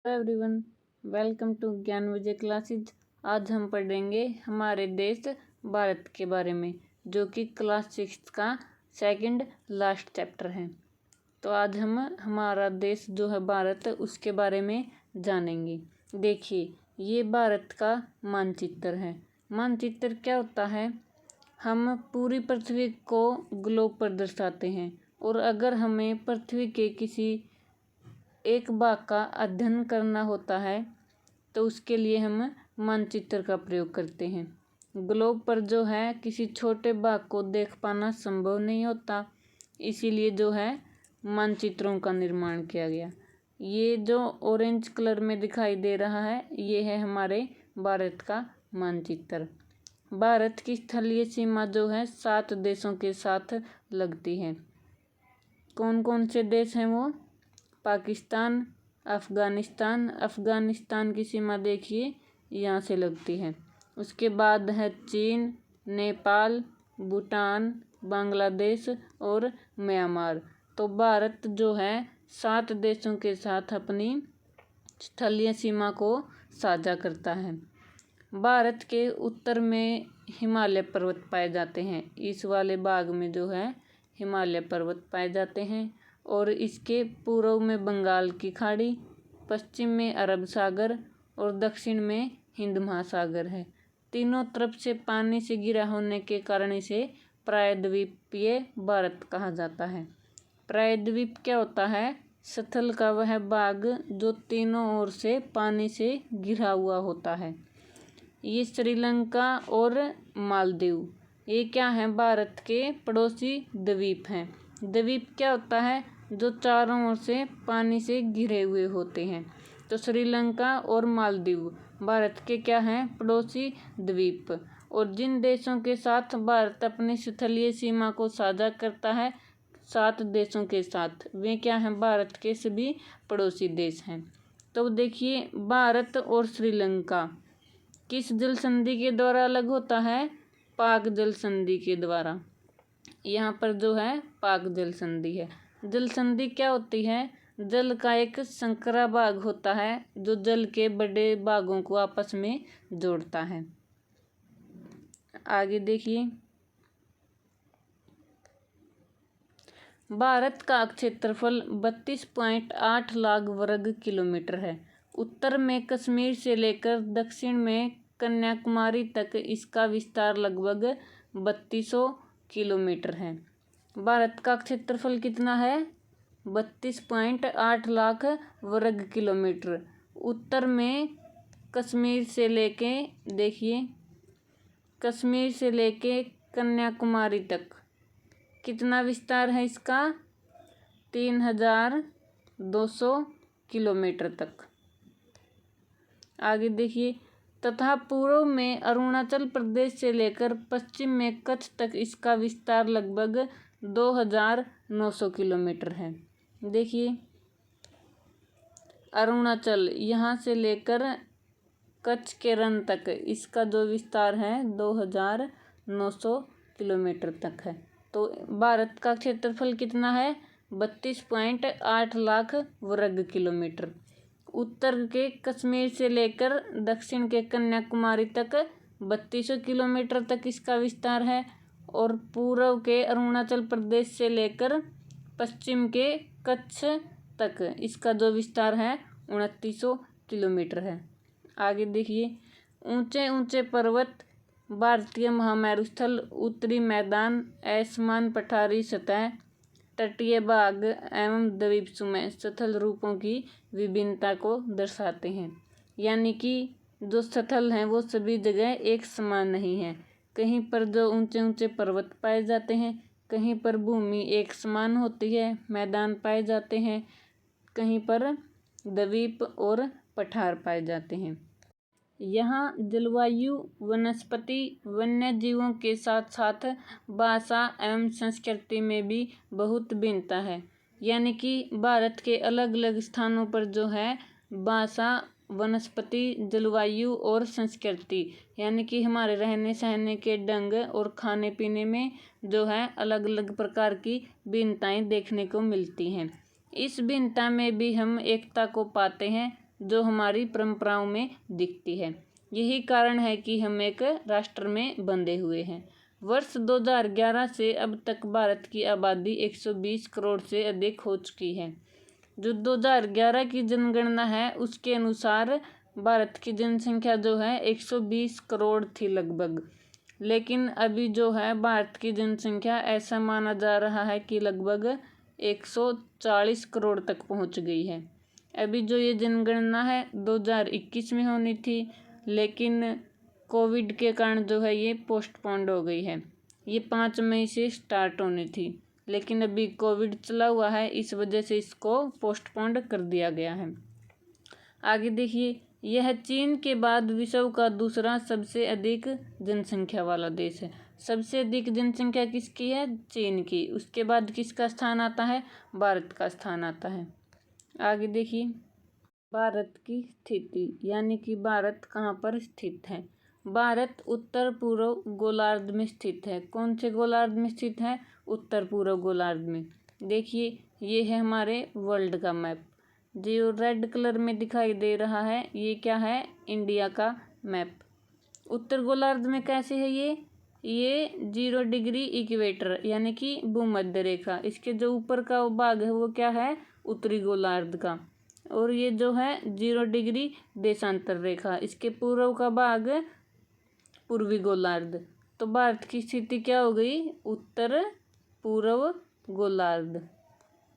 Everyone, welcome to ज्ञान विजय classes. आज हम पढ़ेंगे हमारे देश भारत के बारे में, जो कि क्लास 6 का सेकंड लास्ट चैप्टर है। तो आज हम हमारा देश जो है भारत, उसके बारे में जानेंगे। देखिए, ये भारत का मानचित्र है। मानचित्र क्या होता है? हम पूरी पृथ्वी को ग्लोब पर दर्शाते हैं, और अगर हमें पृथ्वी के किसी एक भाग का अध्ययन करना होता है तो उसके लिए हम मानचित्र का प्रयोग करते हैं। ग्लोब पर जो है किसी छोटे भाग को देख पाना संभव नहीं होता, इसीलिए जो है मानचित्रों का निर्माण किया गया। ये जो ऑरेंज कलर में दिखाई दे रहा है, ये है हमारे भारत का मानचित्र। भारत की स्थलीय सीमा जो है 7 देशों के साथ लगती है। कौन कौन से देश हैं वो? पाकिस्तान, अफ़गानिस्तान की सीमा देखिए यहाँ से लगती है। उसके बाद है चीन, नेपाल, भूटान, बांग्लादेश और म्यांमार। तो भारत जो है 7 देशों के साथ अपनी स्थलीय सीमा को साझा करता है। भारत के उत्तर में हिमालय पर्वत पाए जाते हैं। इस वाले भाग में जो है हिमालय पर्वत पाए जाते हैं, और इसके पूर्व में बंगाल की खाड़ी, पश्चिम में अरब सागर और दक्षिण में हिंद महासागर है। तीनों तरफ से पानी से घिरा होने के कारण इसे प्रायद्वीपीय भारत कहा जाता है। प्रायद्वीप क्या होता है? स्थल का वह भाग जो तीनों ओर से पानी से घिरा हुआ होता है। ये श्रीलंका और मालदीव, ये क्या है? भारत के पड़ोसी द्वीप हैं। द्वीप क्या होता है? जो चारों ओर से पानी से घिरे हुए होते हैं। तो श्रीलंका और मालदीव भारत के क्या हैं? पड़ोसी द्वीप। और जिन देशों के साथ भारत अपनी स्थलीय सीमा को साझा करता है 7 देशों के साथ, वे क्या हैं? भारत के सभी पड़ोसी देश हैं। तो देखिए, भारत और श्रीलंका किस जल संधि के द्वारा अलग होता है? पाक जल संधि के द्वारा। यहाँ पर जो है पाक जल संधि है। जल संधि क्या होती है? जल का एक संकरा भाग होता है जो जल के बड़े भागों को आपस में जोड़ता है। आगे देखिए, भारत का क्षेत्रफल 32.8 लाख वर्ग किलोमीटर है। उत्तर में कश्मीर से लेकर दक्षिण में कन्याकुमारी तक इसका विस्तार लगभग 3200 किलोमीटर है। भारत का क्षेत्रफल कितना है? 32.8 लाख वर्ग किलोमीटर। उत्तर में कश्मीर से लेके, देखिए, कश्मीर से लेके कन्याकुमारी तक कितना विस्तार है इसका? 3200 किलोमीटर तक। आगे देखिए, तथा पूर्व में अरुणाचल प्रदेश से लेकर पश्चिम में कच्छ तक इसका विस्तार लगभग 2900 किलोमीटर है। देखिए, अरुणाचल यहाँ से लेकर कच्छ के रण तक इसका जो विस्तार है 2900 किलोमीटर तक है। तो भारत का क्षेत्रफल कितना है? 32.8 लाख वर्ग किलोमीटर। उत्तर के कश्मीर से लेकर दक्षिण के कन्याकुमारी तक 3200 किलोमीटर तक इसका विस्तार है, और पूर्व के अरुणाचल प्रदेश से लेकर पश्चिम के कच्छ तक इसका जो विस्तार है 2900 किलोमीटर है। आगे देखिए, ऊंचे ऊंचे पर्वत, भारतीय महामेरुस्थल, उत्तरी मैदान, असमान पठारी सतह, तटीय भाग एवं द्वीप समूह स्थल रूपों की विभिन्नता को दर्शाते हैं। यानी कि जो स्थल हैं वो सभी जगह एक समान नहीं है। कहीं पर जो ऊंचे ऊंचे पर्वत पाए जाते हैं, कहीं पर भूमि एक समान होती है, मैदान पाए जाते हैं, कहीं पर द्वीप और पठार पाए जाते हैं। यहाँ जलवायु, वनस्पति, वन्य जीवों के साथ साथ भाषा एवं संस्कृति में भी बहुत भिन्नता है। यानी कि भारत के अलग अलग स्थानों पर जो है भाषा, वनस्पति, जलवायु और संस्कृति, यानी कि हमारे रहने सहने के ढंग और खाने पीने में जो है अलग अलग प्रकार की भिन्नताएं देखने को मिलती हैं। इस भिन्नता में भी हम एकता को पाते हैं। जो हमारी परंपराओं में दिखती है। यही कारण है कि हम एक राष्ट्र में बंधे हुए हैं। वर्ष 2011 से अब तक भारत की आबादी 120 करोड़ से अधिक हो चुकी है। जो 2011 की जनगणना है उसके अनुसार भारत की जनसंख्या जो है 120 करोड़ थी लगभग, लेकिन अभी जो है भारत की जनसंख्या ऐसा माना जा रहा है कि लगभग 140 करोड़ तक पहुंच गई है। अभी जो ये जनगणना है 2021 में होनी थी, लेकिन कोविड के कारण जो है ये पोस्टपोन्ड हो गई है। ये 5 मई से स्टार्ट होनी थी, लेकिन अभी कोविड चला हुआ है, इस वजह से इसको पोस्टपोन्ड कर दिया गया है। आगे देखिए, यह चीन के बाद विश्व का दूसरा सबसे अधिक जनसंख्या वाला देश है। सबसे अधिक जनसंख्या किसकी है? चीन की। उसके बाद किसका स्थान आता है? भारत का स्थान आता है। आगे देखिए, भारत की स्थिति, यानी कि भारत कहाँ पर स्थित है। भारत उत्तर पूर्व गोलार्ध में स्थित है। कौन से गोलार्ध में स्थित है? उत्तर पूर्व गोलार्ध में। देखिए, ये है हमारे वर्ल्ड का मैप। जो रेड कलर में दिखाई दे रहा है ये क्या है? इंडिया का मैप। उत्तर गोलार्ध में कैसे है ये 0 डिग्री इक्वेटर यानी कि भूमध्य रेखा। इसके जो ऊपर का भाग है वो क्या है? उत्तरी गोलार्ध का। और ये जो है 0 डिग्री देशांतर रेखा, इसके पूर्व का भाग पूर्वी गोलार्ध। तो भारत की स्थिति क्या हो गई? उत्तर पूर्व गोलार्ध।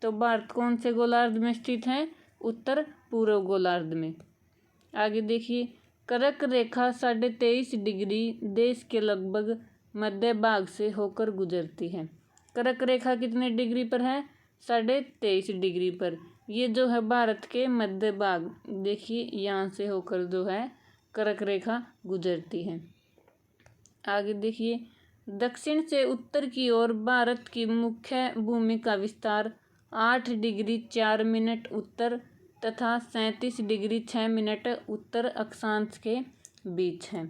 तो भारत कौन से गोलार्ध में स्थित है? उत्तर पूर्व गोलार्ध में। आगे देखिए, कर्क रेखा 23.5 डिग्री देश के लगभग मध्य भाग से होकर गुजरती है। कर्क रेखा कितने डिग्री पर है? 23.5 डिग्री पर। ये जो है भारत के मध्य भाग, देखिए यहाँ से होकर जो है कर्क रेखा गुजरती है। आगे देखिए, दक्षिण से उत्तर की ओर भारत की मुख्य भूमि का विस्तार 8 डिग्री 4 मिनट उत्तर तथा 37 डिग्री 6 मिनट उत्तर अक्षांश के बीच है।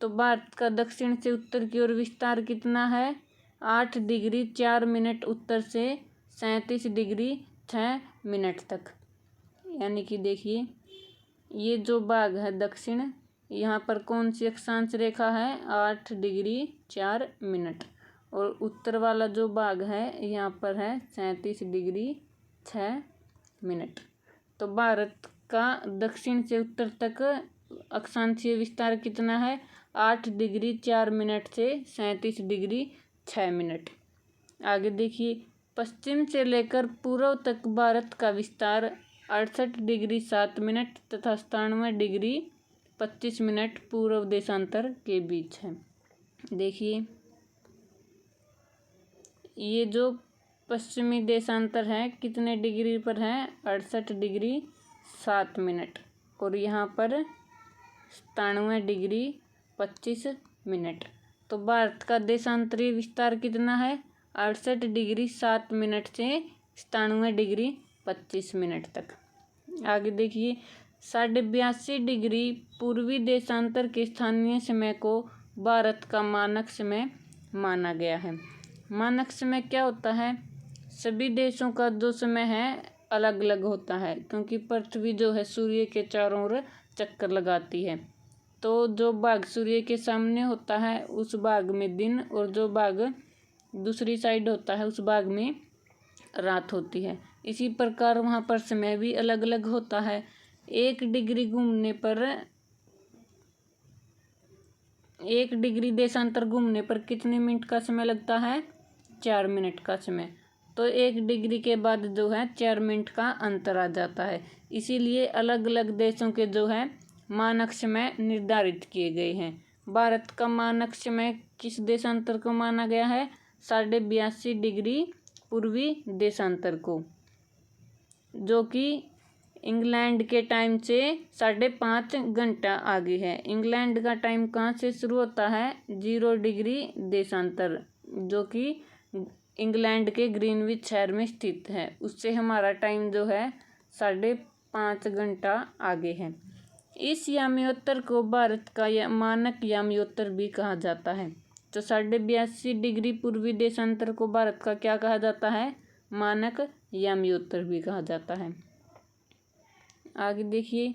तो भारत का दक्षिण से उत्तर की ओर विस्तार कितना है? 8 डिग्री 4 मिनट उत्तर से 37 डिग्री 6 मिनट तक। यानी कि देखिए, ये जो भाग है दक्षिण, यहाँ पर कौन सी अक्षांश रेखा है? 8 डिग्री 4 मिनट। और उत्तर वाला जो भाग है यहाँ पर है 37 डिग्री 6 मिनट। तो भारत का दक्षिण से उत्तर तक अक्षांशीय विस्तार कितना है? 8 डिग्री 4 मिनट से 37 डिग्री 6 मिनट। आगे देखिए, पश्चिम से लेकर पूर्व तक भारत का विस्तार 68 डिग्री 7 मिनट तथा 97 डिग्री 25 मिनट पूर्व देशांतर के बीच है। देखिए, ये जो पश्चिमी देशांतर है कितने डिग्री पर है? 68 डिग्री 7 मिनट। और यहाँ पर 97 डिग्री 25 मिनट। तो भारत का देशांतरीय विस्तार कितना है? 68 डिग्री 7 मिनट से 97 डिग्री 25 मिनट तक। आगे देखिए, 82.5 डिग्री पूर्वी देशांतर के स्थानीय समय को भारत का मानक समय माना गया है। मानक समय क्या होता है? सभी देशों का जो समय है अलग अलग होता है, क्योंकि पृथ्वी जो है सूर्य के चारों ओर चक्कर लगाती है। तो जो भाग सूर्य के सामने होता है उस भाग में दिन, और जो भाग दूसरी साइड होता है उस भाग में रात होती है। इसी प्रकार वहाँ पर समय भी अलग अलग होता है। 1 डिग्री घूमने पर 1 डिग्री देशांतर घूमने पर कितने मिनट का समय लगता है? 4 मिनट का समय। तो 1 डिग्री के बाद जो है 4 मिनट का अंतर आ जाता है। इसीलिए अलग अलग देशों के जो है मानक समय निर्धारित किए गए हैं। भारत का मानक समय किस देशांतर को माना गया है? 82.5 डिग्री पूर्वी देशांतर को, जो कि इंग्लैंड के टाइम से 5.5 घंटा आगे है। इंग्लैंड का टाइम कहाँ से शुरू होता है? 0 डिग्री देशांतर, जो कि इंग्लैंड के ग्रीनविच शहर में स्थित है। उससे हमारा टाइम जो है 5.5 घंटा आगे है। इस याम्योत्तर को भारत का मानक याम्योत्तर भी कहा जाता है। तो 82.5 डिग्री पूर्वी देशांतर को भारत का क्या कहा जाता है? मानक याम्योत्तर भी कहा जाता है। आगे देखिए,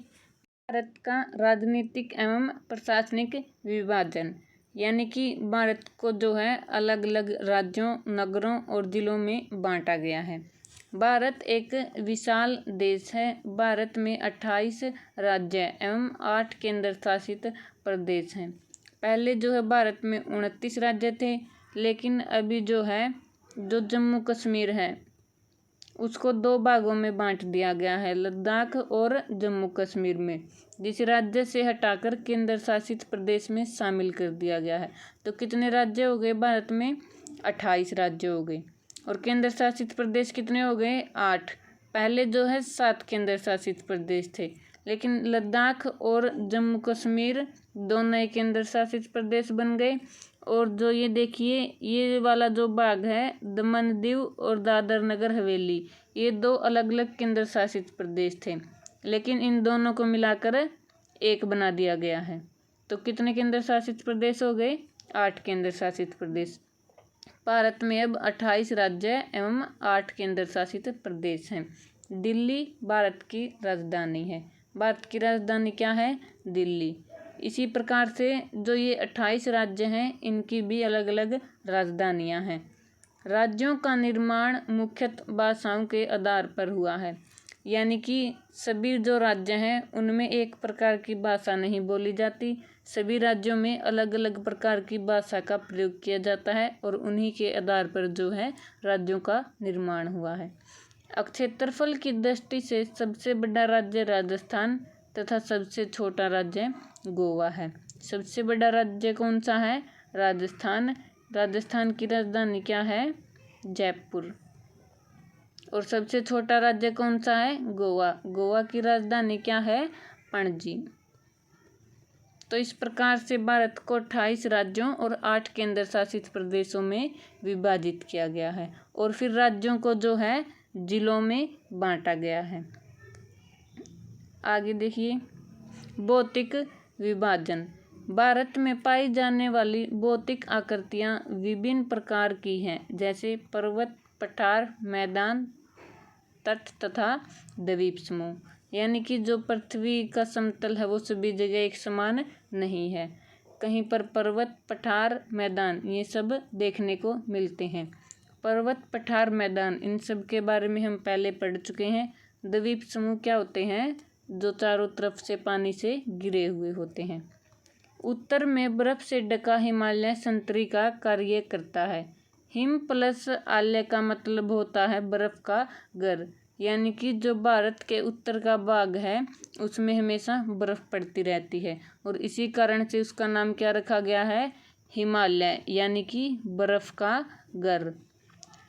भारत का राजनीतिक एवं प्रशासनिक विभाजन, यानी कि भारत को जो है अलग अलग राज्यों, नगरों और जिलों में बांटा गया है। भारत एक विशाल देश है। भारत में 28 राज्य एवं 8 केंद्र शासित प्रदेश हैं। पहले जो है भारत में 29 राज्य थे, लेकिन अभी जो है जो जम्मू कश्मीर है उसको 2 भागों में बांट दिया गया है, लद्दाख और जम्मू कश्मीर में, जिस राज्य से हटाकर केंद्र शासित प्रदेश में शामिल कर दिया गया है। तो कितने राज्य हो गए भारत में? 28 राज्य हो गए। और केंद्र शासित प्रदेश कितने हो गए? 8। पहले जो है 7 केंद्र शासित प्रदेश थे, लेकिन लद्दाख और जम्मू कश्मीर 2 नए केंद्र शासित प्रदेश बन गए। और जो ये देखिए, ये वाला जो भाग है दमन दीव और दादर नगर हवेली, ये 2 अलग अलग केंद्र शासित प्रदेश थे, लेकिन इन दोनों को मिलाकर एक बना दिया गया है। तो कितने केंद्र शासित प्रदेश हो गए? 8 केंद्र शासित प्रदेश। भारत में अब 28 राज्य एवं 8 केंद्र शासित प्रदेश हैं। दिल्ली भारत की राजधानी है। भारत की राजधानी क्या है? दिल्ली। इसी प्रकार से जो ये 28 राज्य हैं, इनकी भी अलग अलग राजधानियां हैं। राज्यों का निर्माण मुख्यतः भाषाओं के आधार पर हुआ है, यानी कि सभी जो राज्य हैं उनमें एक प्रकार की भाषा नहीं बोली जाती। सभी राज्यों में अलग अलग प्रकार की भाषा का प्रयोग किया जाता है और उन्हीं के आधार पर जो है राज्यों का निर्माण हुआ है। क्षेत्रफल की दृष्टि से सबसे बड़ा राज्य राजस्थान तथा सबसे छोटा राज्य गोवा है। सबसे बड़ा राज्य कौन सा है? राजस्थान। राजस्थान की राजधानी क्या है? जयपुर। और सबसे छोटा राज्य कौन सा है? गोवा। गोवा की राजधानी क्या है? पणजी। तो इस प्रकार से भारत को 28 राज्यों और 8 केंद्र शासित प्रदेशों में विभाजित किया गया है और फिर राज्यों को जो है जिलों में बांटा गया है। आगे देखिए, भौतिक विभाजन। भारत में पाई जाने वाली भौतिक आकृतियाँ विभिन्न प्रकार की हैं, जैसे पर्वत, पठार, मैदान, तट तथा द्वीप समूह। यानी कि जो पृथ्वी का समतल है वो सभी जगह एक समान नहीं है। कहीं पर पर्वत, पठार, मैदान ये सब देखने को मिलते हैं। पर्वत, पठार, मैदान इन सब के बारे में हम पहले पढ़ चुके हैं। द्वीप समूह क्या होते हैं? जो चारों तरफ से पानी से घिरे हुए होते हैं। उत्तर में बर्फ से ढका हिमालय संतरी का कार्य करता है। हिम प्लस आलय का मतलब होता है बर्फ का घर, यानी कि जो भारत के उत्तर का भाग है उसमें हमेशा बर्फ पड़ती रहती है और इसी कारण से उसका नाम क्या रखा गया है? हिमालय, यानी कि बर्फ का घर।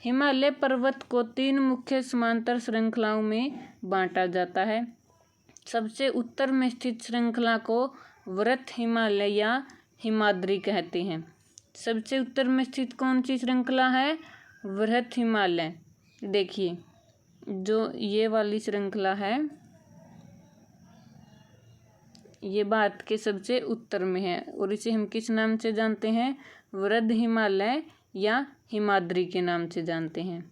हिमालय पर्वत को 3 मुख्य समांतर श्रृंखलाओं में बांटा जाता है। सबसे उत्तर में स्थित श्रृंखला को वृहत हिमालय या हिमाद्री कहते हैं। सबसे उत्तर में स्थित कौन सी श्रृंखला है? वृहत हिमालय। देखिए, जो ये वाली श्रृंखला है ये भारत के सबसे उत्तर में है और इसे हम किस नाम से जानते हैं? वृहत हिमालय या हिमाद्री के नाम से जानते हैं।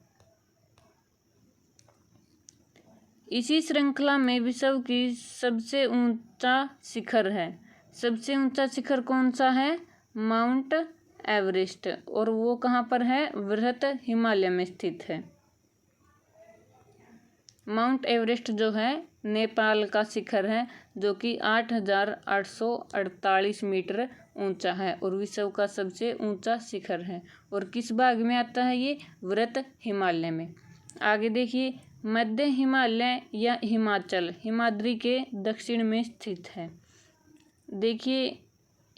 इसी श्रृंखला में विश्व की सबसे ऊंचा शिखर है। सबसे ऊंचा शिखर कौन सा है? Mount Everest. और वो कहाँ पर है? वृहत हिमालय में स्थित है। माउंट एवरेस्ट जो है नेपाल का शिखर है, जो कि 8,848 मीटर ऊंचा है और विश्व का सबसे ऊंचा शिखर है। और किस भाग में आता है ये? वृहत हिमालय में। आगे देखिए, मध्य हिमालय या हिमाचल हिमाद्री के दक्षिण में स्थित है। देखिए,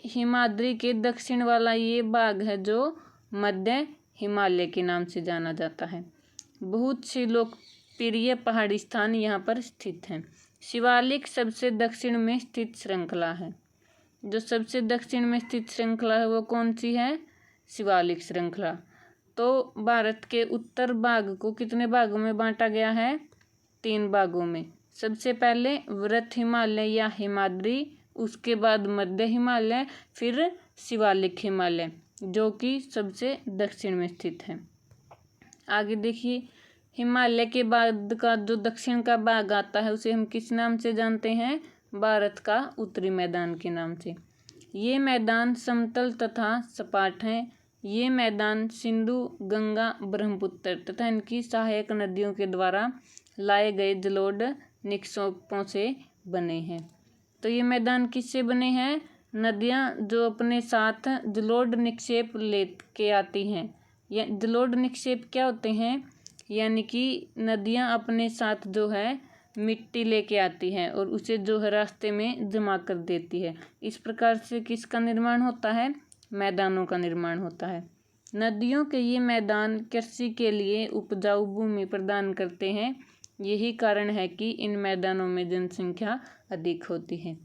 हिमाद्री के दक्षिण वाला ये भाग है जो मध्य हिमालय के नाम से जाना जाता है। बहुत सी लोकप्रिय पहाड़ी स्थान यहाँ पर स्थित हैं। शिवालिक सबसे दक्षिण में स्थित श्रृंखला है। जो सबसे दक्षिण में स्थित श्रृंखला है वो कौन सी है? शिवालिक श्रृंखला। तो भारत के उत्तर भाग को कितने भागों में बांटा गया है? 3 भागों में। सबसे पहले वृहत हिमालय या हिमाद्री, उसके बाद मध्य हिमालय, फिर शिवालिक हिमालय जो कि सबसे दक्षिण में स्थित है। आगे देखिए, हिमालय के बाद का जो दक्षिण का भाग आता है उसे हम किस नाम से जानते हैं? भारत का उत्तरी मैदान के नाम से। ये मैदान समतल तथा सपाट हैं। ये मैदान सिंधु, गंगा, ब्रह्मपुत्र तथा इनकी सहायक नदियों के द्वारा लाए गए जलोढ़ निक्षेपों से बने हैं। तो ये मैदान किससे बने हैं? नदियाँ जो अपने साथ जलोढ़ निक्षेप लेके आती हैं। या जलोढ़ निक्षेप क्या होते हैं? यानी कि नदियाँ अपने साथ जो है मिट्टी लेके आती हैं और उसे जो है रास्ते में जमा कर देती है। इस प्रकार से किसका निर्माण होता है? मैदानों का निर्माण होता है। नदियों के ये मैदान कृषि के लिए उपजाऊ भूमि प्रदान करते हैं। यही कारण है कि इन मैदानों में जनसंख्या अधिक होती है।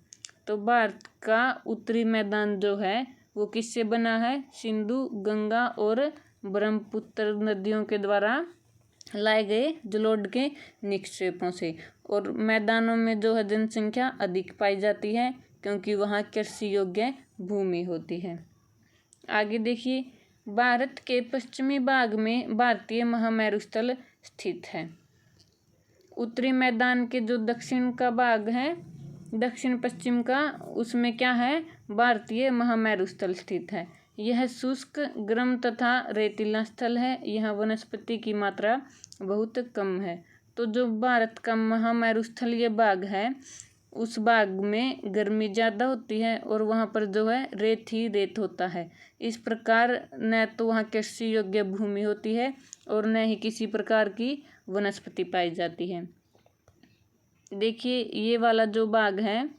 तो भारत का उत्तरी मैदान जो है वो किससे बना है? सिंधु, गंगा और ब्रह्मपुत्र नदियों के द्वारा लाए गए जलोढ़ के निक्षेपों से। और मैदानों में जो है जनसंख्या अधिक पाई जाती है क्योंकि वहाँ कृषि योग्य भूमि होती है। आगे देखिए, भारत के पश्चिमी भाग में भारतीय महामेरु स्थल स्थित है। उत्तरी मैदान के जो दक्षिण का भाग है, दक्षिण पश्चिम का, उसमें क्या है? भारतीय महामेरु स्थल स्थित है। यह शुष्क, गर्म तथा रेतीला स्थल है। यहाँ वनस्पति की मात्रा बहुत कम है। तो जो भारत का महामेरु स्थलीय भाग है उस भाग में गर्मी ज़्यादा होती है और वहाँ पर जो है रेत ही रेत होता है। इस प्रकार न तो वहाँ कृषि योग्य भूमि होती है और न ही किसी प्रकार की वनस्पति पाई जाती है। देखिए, ये वाला जो भाग है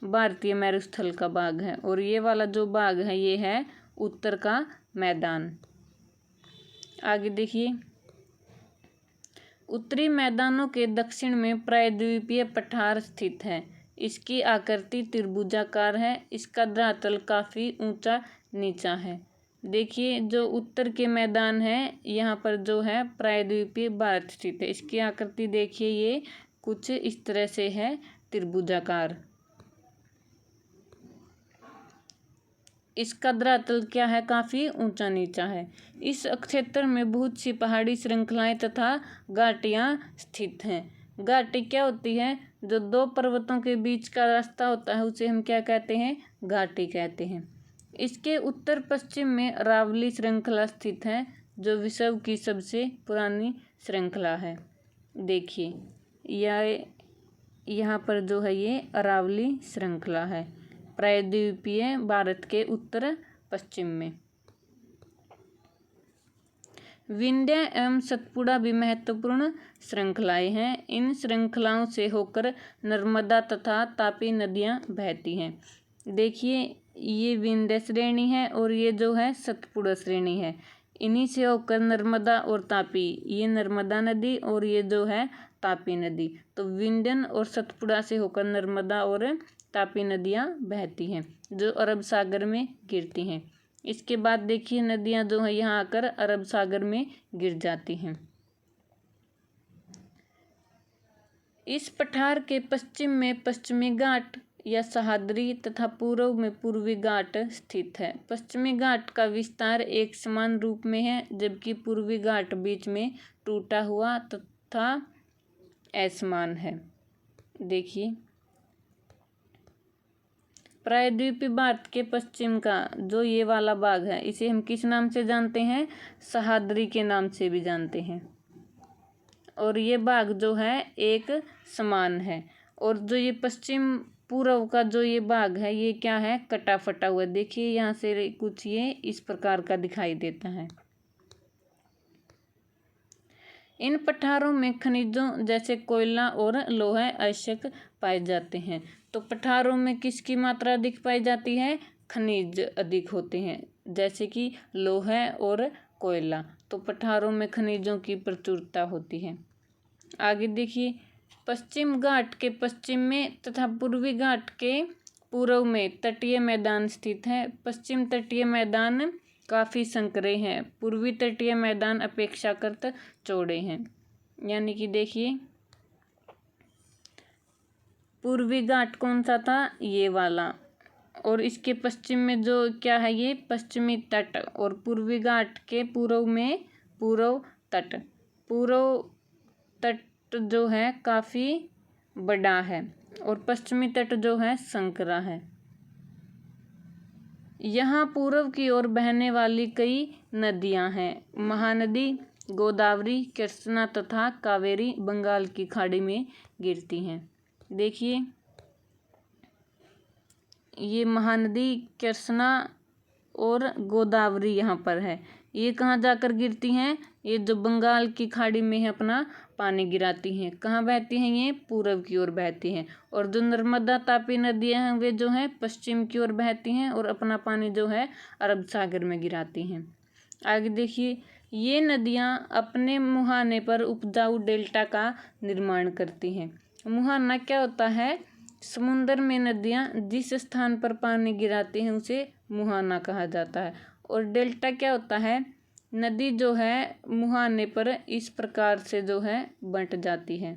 भारतीय मेरुस्थल का भाग है और ये वाला जो भाग है ये है उत्तर का मैदान। आगे देखिए, उत्तरी मैदानों के दक्षिण में प्रायद्वीपीय पठार स्थित है। इसकी आकृति त्रिभुजाकार है। इसका धरातल काफ़ी ऊंचा नीचा है। देखिए, जो उत्तर के मैदान है यहाँ पर जो है प्रायद्वीपीय भारत स्थित है। इसकी आकृति देखिए, ये कुछ इस तरह से है, त्रिभुजाकार। इसका धरातल क्या है? काफ़ी ऊंचा नीचा है। इस क्षेत्र में बहुत सी पहाड़ी श्रृंखलाएं तथा घाटियां स्थित हैं। घाटी क्या होती है? जो दो पर्वतों के बीच का रास्ता होता है उसे हम क्या कहते हैं? घाटी कहते हैं। इसके उत्तर पश्चिम में अरावली श्रृंखला स्थित है जो विश्व की सबसे पुरानी श्रृंखला है। देखिए, यह यहाँ पर जो है ये अरावली श्रृंखला है प्रायद्वीपीय भारत के उत्तर पश्चिम में। विंध्य एवं सतपुड़ा भी महत्वपूर्ण श्रृंखलाएं हैं। इन श्रृंखलाओं से होकर नर्मदा तथा तापी नदियां बहती हैं। देखिए, ये विंध्य श्रेणी है और ये जो है सतपुड़ा श्रेणी है। इन्हीं से होकर नर्मदा और तापी, ये नर्मदा नदी और ये जो है तापी नदी। तो विंध्यन और सतपुड़ा से होकर नर्मदा और तापी नदियां बहती हैं जो अरब सागर में गिरती हैं। इसके बाद देखिए, नदियां जो है यहाँ आकर अरब सागर में गिर जाती हैं। इस पठार के पश्चिम में पश्चिमी घाट या सह्याद्री तथा पूर्व में पूर्वी घाट स्थित है। पश्चिमी घाट का विस्तार एक समान रूप में है जबकि पूर्वी घाट बीच में टूटा हुआ तथा असमान है। देखिए, प्रायद्वीपीय भारत के पश्चिम का जो ये वाला भाग है इसे हम किस नाम से जानते हैं? सह्याद्री के नाम से भी जानते हैं। और ये भाग जो है एक समान है। और जो ये पश्चिम पूर्व का जो ये भाग है ये क्या है? कटा फटा हुआ। देखिए, यहाँ से कुछ ये इस प्रकार का दिखाई देता है। इन पठारों में खनिजों जैसे कोयला और लोहा आवश्यक पाए जाते हैं। तो पठारों में किसकी मात्रा अधिक पाई जाती है? खनिज अधिक होते हैं जैसे कि लोहा और कोयला। तो पठारों में खनिजों की प्रचुरता होती है। आगे देखिए, पश्चिम घाट के पश्चिम में तथा पूर्वी घाट के पूर्व में तटीय मैदान स्थित है। पश्चिम तटीय मैदान काफ़ी संकरे हैं। पूर्वी तटीय मैदान अपेक्षाकृत चौड़े हैं। यानी कि देखिए, पूर्वी घाट कौन सा था? ये वाला। और इसके पश्चिम में जो क्या है? ये पश्चिमी तट। और पूर्वी घाट के पूर्व में पूर्व तट। पूर्व तट जो है काफ़ी बड़ा है और पश्चिमी तट जो है संकरा है। यहाँ पूर्व की ओर बहने वाली कई नदियाँ हैं। महानदी गोदावरी, कृष्णा तथा कावेरी बंगाल की खाड़ी में गिरती हैं। देखिए ये महानदी कृष्णा और गोदावरी यहाँ पर है। ये कहाँ जाकर गिरती हैं? ये जो बंगाल की खाड़ी में है अपना पानी गिराती हैं। कहाँ बहती हैं? ये पूर्व की ओर बहती हैं। और जो नर्मदा तापी नदियाँ हैं वे जो हैं पश्चिम की ओर बहती हैं और अपना पानी जो है अरब सागर में गिराती हैं। आगे देखिए, ये नदियाँ अपने मुहाने पर उपजाऊ डेल्टा का निर्माण करती हैं। मुहाना क्या होता है? समुद्र में नदियाँ जिस स्थान पर पानी गिराती हैं उसे मुहाना कहा जाता है। और डेल्टा क्या होता है? नदी जो है मुहाने पर इस प्रकार से जो है बंट जाती है।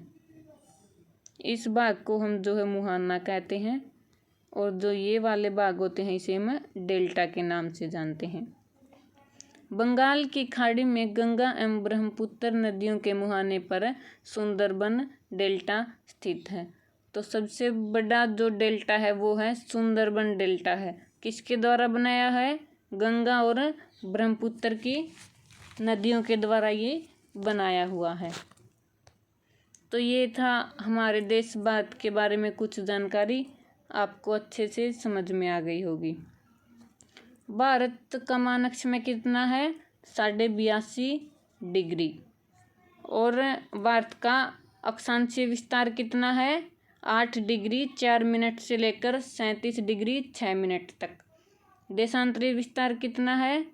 इस भाग को हम जो है मुहाना कहते हैं और जो ये वाले भाग होते हैं इसे हम डेल्टा के नाम से जानते हैं। बंगाल की खाड़ी में गंगा एवं ब्रह्मपुत्र नदियों के मुहाने पर सुंदरबन डेल्टा स्थित है। तो सबसे बड़ा जो डेल्टा है वो है सुंदरबन डेल्टा है। किसके द्वारा बनाया है? गंगा और ब्रह्मपुत्र की नदियों के द्वारा ये बनाया हुआ है। तो ये था हमारे देश भारत के बारे में कुछ जानकारी, आपको अच्छे से समझ में आ गई होगी। भारत का मानक समय कितना है? 82.5 डिग्री। और भारत का अक्षांशीय विस्तार कितना है? 8 डिग्री 4 मिनट से लेकर 37 डिग्री 6 मिनट तक। देशांतरीय विस्तार कितना है?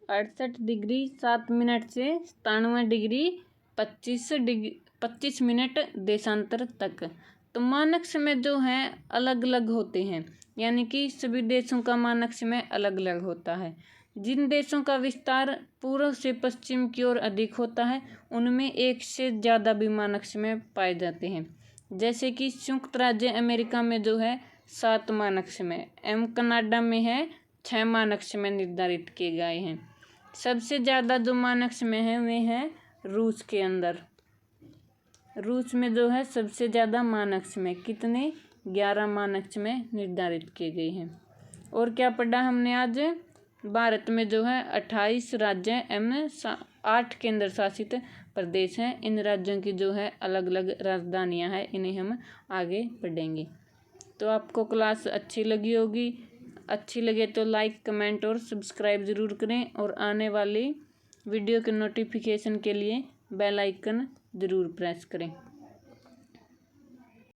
68 डिग्री 7 मिनट से 97 डिग्री 25 मिनट देशांतर तक। तो मानक समय जो है अलग अलग होते हैं, यानी कि सभी देशों का मानक समय अलग अलग होता है। जिन देशों का विस्तार पूर्व से पश्चिम की ओर अधिक होता है उनमें एक से ज़्यादा भी मानक समय पाए जाते हैं। जैसे कि संयुक्त राज्य अमेरिका में जो है 7 मानक समय एवं कनाडा में है 6 मानक समय निर्धारित किए गए हैं। सबसे ज़्यादा जो मानक समय है वे हैं रूस के अंदर। रूस में जो है सबसे ज़्यादा मानक समय कितने? 11 मानक समय निर्धारित किए गए हैं। और क्या पढ़ा हमने आज? भारत में जो है 28 राज्य एवं 8 केंद्र शासित प्रदेश हैं। इन राज्यों की जो है अलग अलग राजधानियां हैं, इन्हें हम आगे पढ़ेंगे। तो आपको क्लास अच्छी लगी होगी। अच्छी लगे तो लाइक, कमेंट और सब्सक्राइब ज़रूर करें और आने वाली वीडियो के नोटिफिकेशन के लिए बेल आइकन ज़रूर प्रेस करें।